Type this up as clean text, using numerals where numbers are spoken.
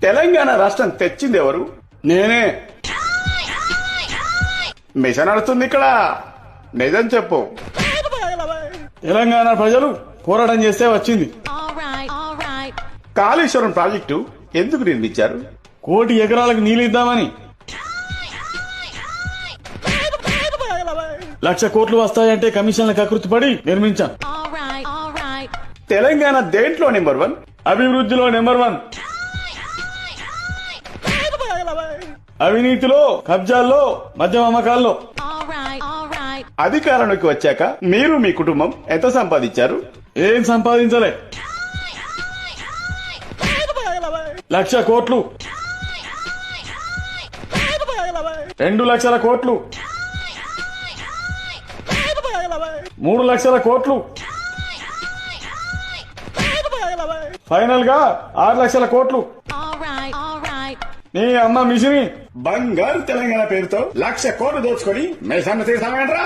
తెలంగాణ రాష్ట్రం తెచ్చింది ఎవరు? నేనే. మిషన్ నడుస్తుంది ఇక్కడ. నిజం చెప్పు. తెలంగాణ ప్రజలు పోరాటం చేస్తే వచ్చింది. కాళేశ్వరం ప్రాజెక్టు ఎందుకు నిర్మించారు? 1 కోటి ఎకరాలకు నీళ్లు ఇద్దామని. 1,00,000 కోట్లు వస్తాయంటే కమిషన్ల కకృతిపడి నిర్మించాం. తెలంగాణ దేంట్లో నెంబర్ 1? అభివృద్ధిలో నెంబర్ 1. అవినీతిలో, కబ్జాల్లో, మద్యం అమ్మకాల్లో. అధికారంలోకి వచ్చాక మీరు మీ కుటుంబం ఎంత సంపాదించారు? ఏం సంపాదించలే. 1,00,000 కోట్లు, 2,00,000 కోట్లు, 3,00,000 కోట్లు, ఫైనల్ గా 6,00,000 కోట్లు. నీ అమ్మ మిషని బంగారు తెలంగాణ పేరుతో 1,00,000 కోట్లు దోచుకొని మేసాన్ని తీసామేంట్రా?